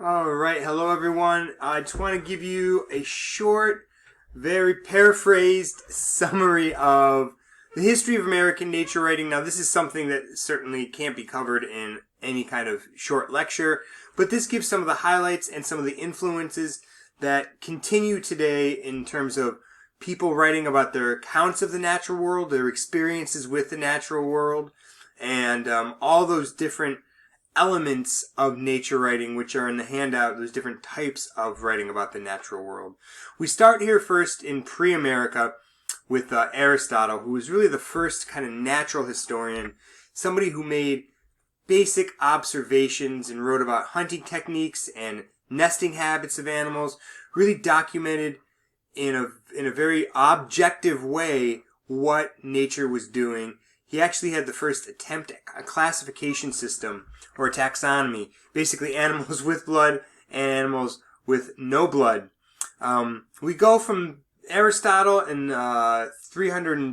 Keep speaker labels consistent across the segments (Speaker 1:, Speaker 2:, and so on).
Speaker 1: Alright, hello everyone. I just want to give you a short, very paraphrased summary of the history of American nature writing. Now, this is something that certainly can't be covered in any kind of short lecture, but this gives some of the highlights and some of the influences that continue today in terms of people writing about their accounts of the natural world, their experiences with the natural world, and all those different elements of nature writing which are in the handout, those different types of writing about the natural world. We start here first in pre-America with Aristotle, who was really the first kind of natural historian, somebody who made basic observations and wrote about hunting techniques and nesting habits of animals, really documented in a very objective way what nature was doing. He actually had the first attempt at a classification system, or a taxonomy, basically animals with blood and animals with no blood. We go from Aristotle in 380s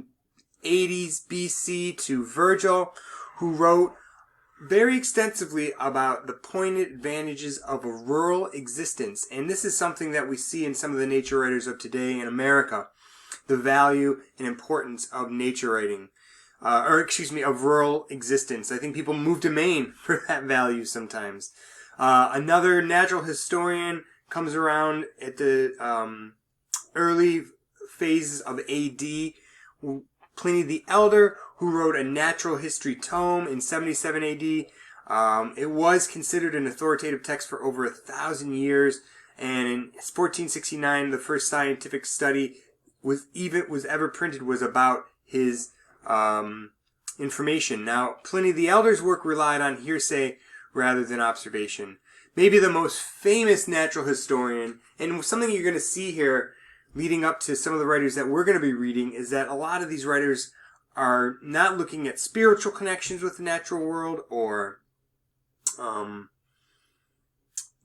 Speaker 1: BC to Virgil, who wrote very extensively about the pointed advantages of a rural existence. And this is something that we see in some of the nature writers of today in America, the value and importance of nature writing. Of rural existence. I think people move to Maine for that value sometimes. Another natural historian comes around at the early phases of AD, Pliny the Elder, who wrote a natural history tome in 77 AD. It was considered an authoritative text for over 1,000 years, and in 1469, the first scientific study was ever printed was about his information. Now, Pliny the Elder's work relied on hearsay rather than observation. Maybe the most famous natural historian, and something you're going to see here leading up to some of the writers that we're going to be reading, is that a lot of these writers are not looking at spiritual connections with the natural world or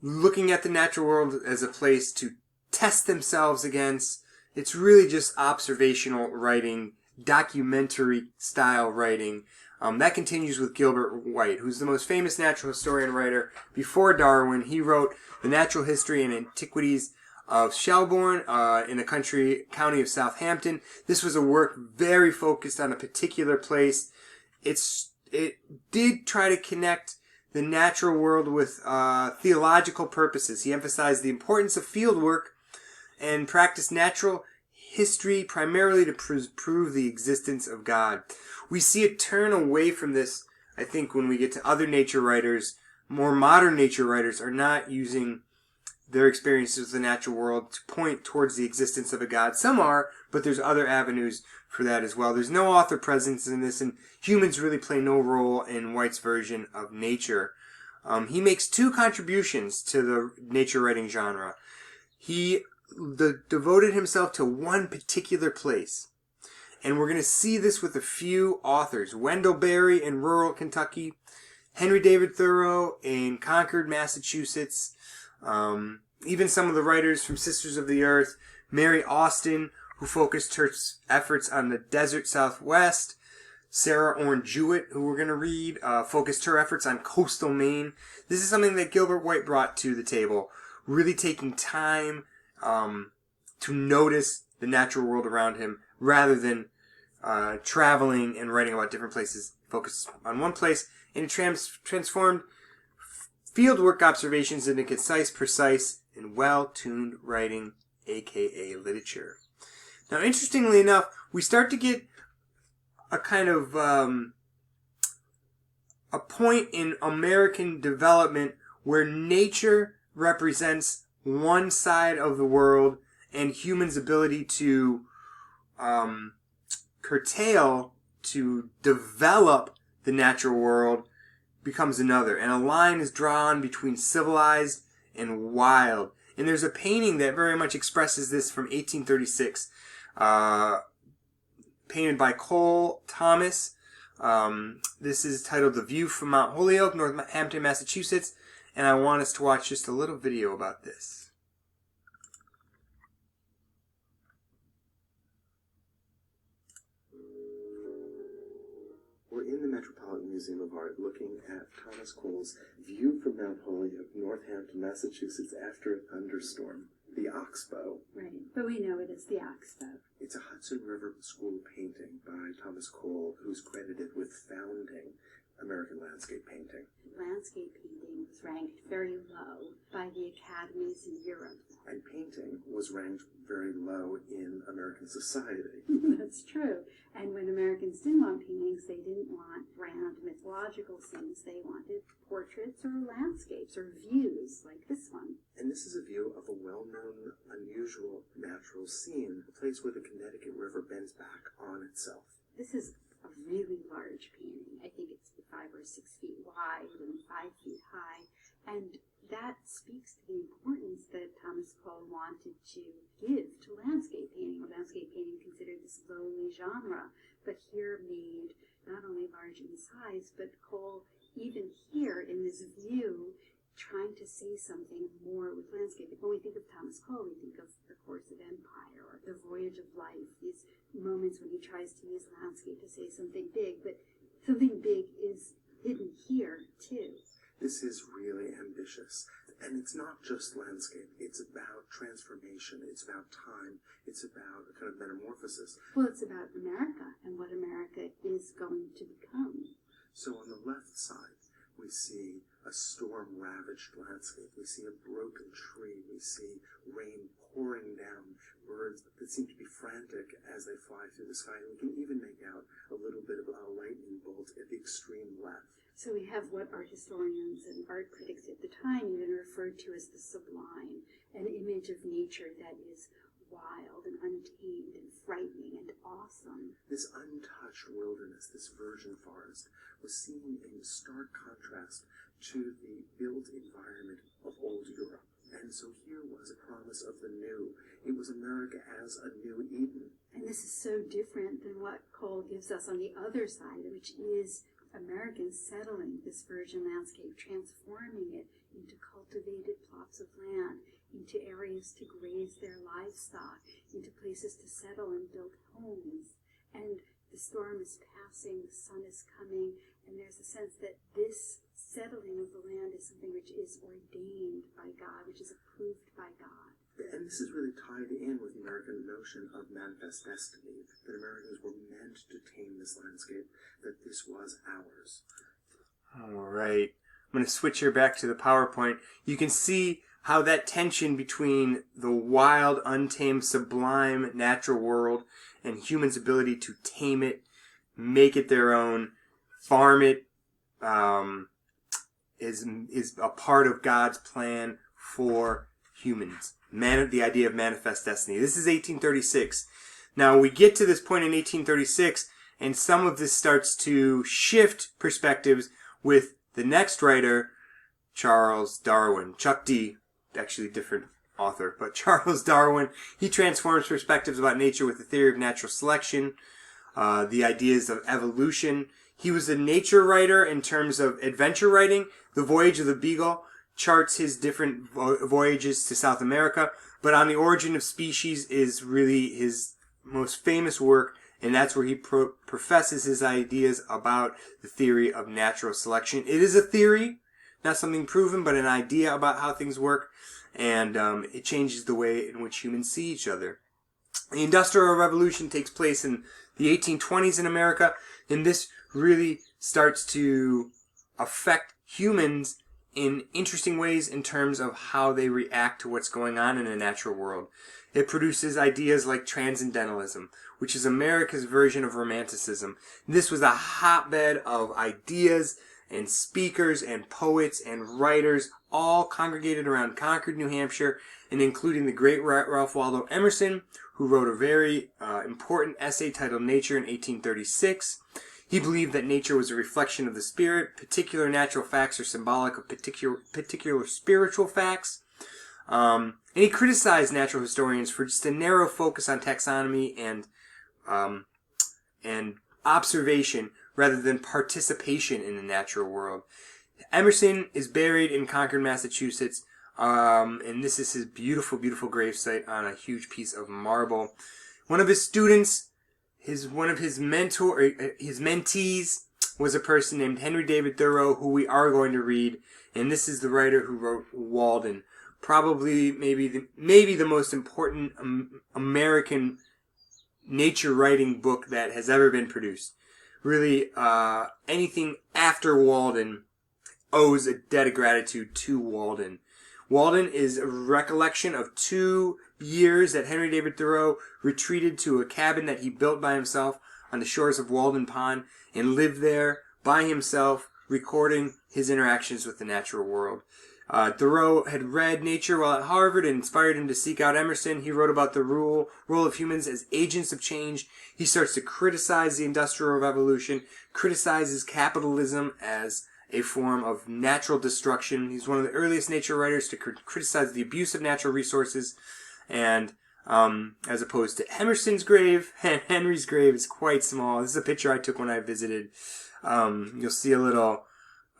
Speaker 1: looking at the natural world as a place to test themselves against. It's really just observational writing, documentary style writing. That continues with Gilbert White, who's the most famous natural historian writer before Darwin. He wrote The Natural History and Antiquities of Shelbourne in the county of Southampton. This was a work very focused on a particular place. It did try to connect the natural world with theological purposes. He emphasized the importance of field work and practiced natural history primarily to prove the existence of God. We see a turn away from this, I think, when we get to other nature writers. More modern nature writers are not using their experiences with the natural world to point towards the existence of a God. Some are, but there's other avenues for that as well. There's no author presence in this, and humans really play no role in White's version of nature. He makes two contributions to the nature writing genre. He devoted himself to one particular place. And we're going to see this with a few authors. Wendell Berry in rural Kentucky, Henry David Thoreau in Concord, Massachusetts, even some of the writers from Sisters of the Earth, Mary Austin, who focused her efforts on the desert Southwest, Sarah Orne Jewett, who we're going to read, focused her efforts on coastal Maine. This is something that Gilbert White brought to the table, really taking time to notice the natural world around him rather than traveling and writing about different places. Focus on one place, and it transformed fieldwork observations into concise, precise, and well-tuned writing, aka literature. Now, interestingly enough, we start to get a kind of a point in American development where nature represents one side of the world and humans' ability to curtail, to develop the natural world becomes another. And a line is drawn between civilized and wild. And there's a painting that very much expresses this from 1836, painted by Cole Thomas. This is titled The View from Mount Holyoke, Northampton, Massachusetts. And I want us to watch just a little video about this.
Speaker 2: We're in the Metropolitan Museum of Art looking at Thomas Cole's View from Mount Holyoke, Northampton, Massachusetts, after a thunderstorm. The Oxbow.
Speaker 3: Right, but we know it as the Oxbow.
Speaker 2: It's a Hudson River School painting by Thomas Cole, who's credited with founding American landscape painting.
Speaker 3: Landscape painting was ranked very low by the academies in Europe.
Speaker 2: And painting was ranked very low in American society.
Speaker 3: That's true. And when Americans didn't want paintings, they didn't want grand mythological scenes. They wanted portraits or landscapes or views like this one.
Speaker 2: And this is a view of a well-known, unusual natural scene, a place where the Connecticut River bends back on itself.
Speaker 3: This is a really large painting. I think it's 5 or 6 feet wide and 5 feet high. And that speaks to the importance that Thomas Cole wanted to give to landscape painting. Landscape painting considered this lowly genre, but here made not only large in size, but Cole, even here in this view, trying to say something more with landscape. When we think of Thomas Cole, we think of The Course of Empire or The Voyage of Life, these moments when he tries to use landscape to say something big, but something big is hidden here, too.
Speaker 2: This is really ambitious. And it's not just landscape. It's about transformation. It's about time. It's about a kind of metamorphosis.
Speaker 3: Well, it's about America and what America is going to become.
Speaker 2: So on the left side, we see a storm-ravaged landscape. We see a broken tree. We see rain pouring down, birds that seem to be frantic as they fly through the sky. And we can even make out a little bit of a lightning bolt at the extreme left.
Speaker 3: So we have what art historians and art critics at the time even referred to as the sublime, an image of nature that is wild and untamed and frightening and awesome.
Speaker 2: This untouched wilderness, this virgin forest, was seen in stark contrast to the built environment of old Europe. And so here was a promise of the new. It was America as a new Eden.
Speaker 3: And this is so different than what Cole gives us on the other side, which is Americans settling this virgin landscape, transforming it into cultivated plots of land, into areas to graze their livestock, into places to settle and build homes. And the storm is passing, the sun is coming, and there's a sense that this settling of the land is something which is ordained by God, which is approved by God.
Speaker 2: And this is really tied in with the American notion of manifest destiny, that Americans were meant to tame this landscape, that this was ours.
Speaker 1: All right. I'm going to switch here back to the PowerPoint. You can see how that tension between the wild, untamed, sublime natural world and humans' ability to tame it, make it their own, farm it, is a part of God's plan for humans. The idea of manifest destiny. This is 1836. Now we get to this point in 1836, and some of this starts to shift perspectives with the next writer, Charles Darwin. Chuck D, actually different author, but Charles Darwin. He transforms perspectives about nature with the theory of natural selection, the ideas of evolution. He was a nature writer in terms of adventure writing. The Voyage of the Beagle charts his different voyages to South America, but On the Origin of Species is really his most famous work, and that's where he professes his ideas about the theory of natural selection. It is a theory, not something proven, but an idea about how things work, and it changes the way in which humans see each other. The Industrial Revolution takes place in the 1820s in America, and this really starts to affect humans in interesting ways in terms of how they react to what's going on in the natural world. It produces ideas like transcendentalism, which is America's version of Romanticism. This was a hotbed of ideas and speakers and poets and writers, all congregated around Concord, New Hampshire, and including the great Ralph Waldo Emerson, who wrote a very important essay titled Nature in 1836. He believed that nature was a reflection of the spirit. Particular natural facts are symbolic of particular spiritual facts. And he criticized natural historians for just a narrow focus on taxonomy and observation rather than participation in the natural world. Emerson is buried in Concord, Massachusetts, and this is his beautiful, beautiful gravesite on a huge piece of marble. One of his students, his mentees, was a person named Henry David Thoreau, who we are going to read, and this is the writer who wrote Walden. Probably maybe the most important American nature writing book that has ever been produced. Really, anything after Walden owes a debt of gratitude to Walden. Walden is a recollection of 2 years that Henry David Thoreau retreated to a cabin that he built by himself on the shores of Walden Pond and lived there by himself, recording his interactions with the natural world. Thoreau had read Nature while at Harvard and inspired him to seek out Emerson. He wrote about the role of humans as agents of change. He starts to criticize the Industrial Revolution, criticizes capitalism as a form of natural destruction. He's one of the earliest nature writers to criticize the abuse of natural resources. And as opposed to Emerson's grave, and Henry's grave is quite small. This is a picture I took when I visited. You'll see a little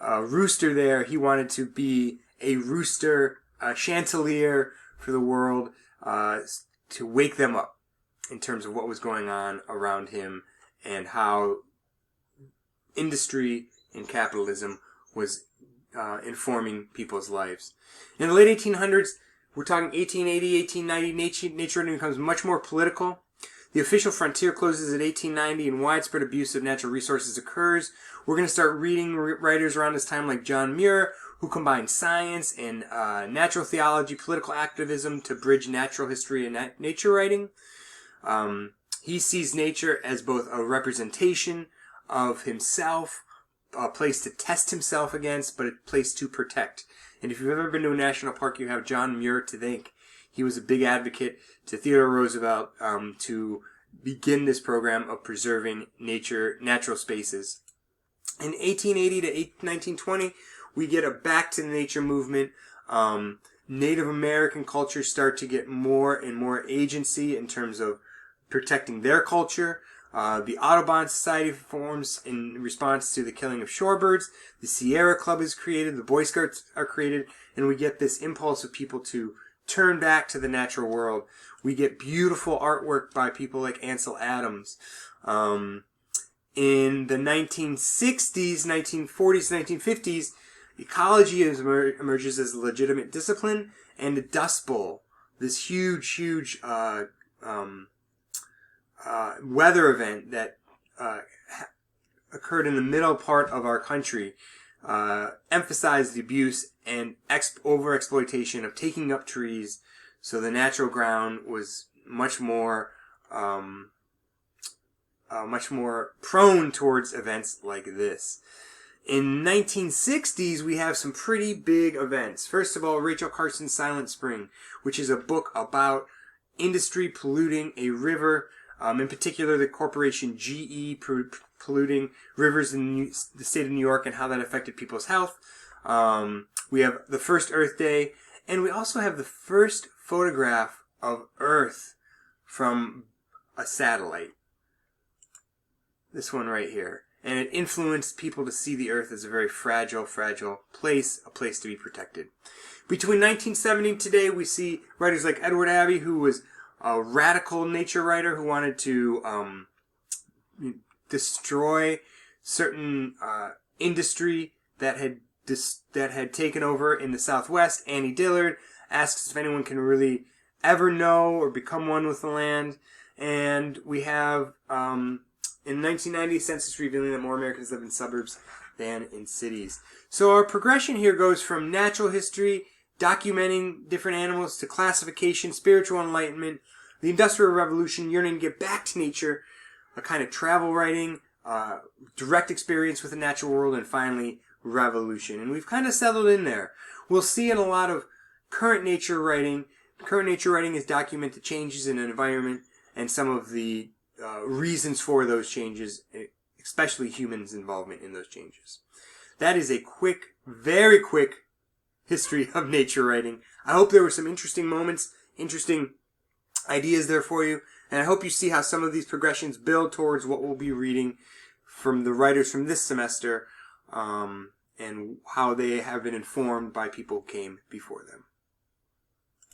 Speaker 1: rooster there. He wanted to be a rooster, a chandelier for the world, to wake them up in terms of what was going on around him and how industry and capitalism was informing people's lives. In the late 1800s, we're talking 1880, 1890, nature writing becomes much more political. The official frontier closes at 1890 and widespread abuse of natural resources occurs. We're going to start reading writers around this time like John Muir, who combined science and natural theology, political activism to bridge natural history and nature writing. He sees nature as both a representation of himself, a place to test himself against, but a place to protect. And if you've ever been to a national park, you have John Muir to thank. He was a big advocate to Theodore Roosevelt to begin this program of preserving natural spaces. In 1880 to 1920, we get a back to nature movement. Native American cultures start to get more and more agency in terms of protecting their culture. The Audubon Society forms in response to the killing of shorebirds. The Sierra Club is created. The Boy Scouts are created. And we get this impulse of people to turn back to the natural world. We get beautiful artwork by people like Ansel Adams. In the 1960s, 1940s, 1950s, ecology emerges as a legitimate discipline, and the Dust Bowl, this huge weather event that occurred in the middle part of our country, emphasized the abuse and overexploitation of taking up trees, so the natural ground was much more prone towards events like this. In 1960s, we have some pretty big events. First of all, Rachel Carson's Silent Spring, which is a book about industry polluting a river, in particular the corporation GE polluting rivers in the state of New York and how that affected people's health. We have the first Earth Day, and we also have the first photograph of Earth from a satellite. This one right here. And it influenced people to see the Earth as a very fragile place, a place to be protected. Between 1970 and today, we see writers like Edward Abbey, who was a radical nature writer who wanted to destroy certain industry that had taken over in the Southwest. Annie Dillard asks if anyone can really ever know or become one with the land. And we have in 1990, census revealing that more Americans live in suburbs than in cities. So our progression here goes from natural history, documenting different animals, to classification, spiritual enlightenment, the Industrial Revolution, yearning to get back to nature, a kind of travel writing, direct experience with the natural world, and finally, revolution. And we've kind of settled in there. We'll see in a lot of current nature writing is document the changes in an environment and some of the reasons for those changes, especially humans' involvement in those changes. That is a quick, very quick history of nature writing. I hope there were some interesting moments, interesting ideas there for you, and I hope you see how some of these progressions build towards what we'll be reading from the writers from this semester, and how they have been informed by people who came before them.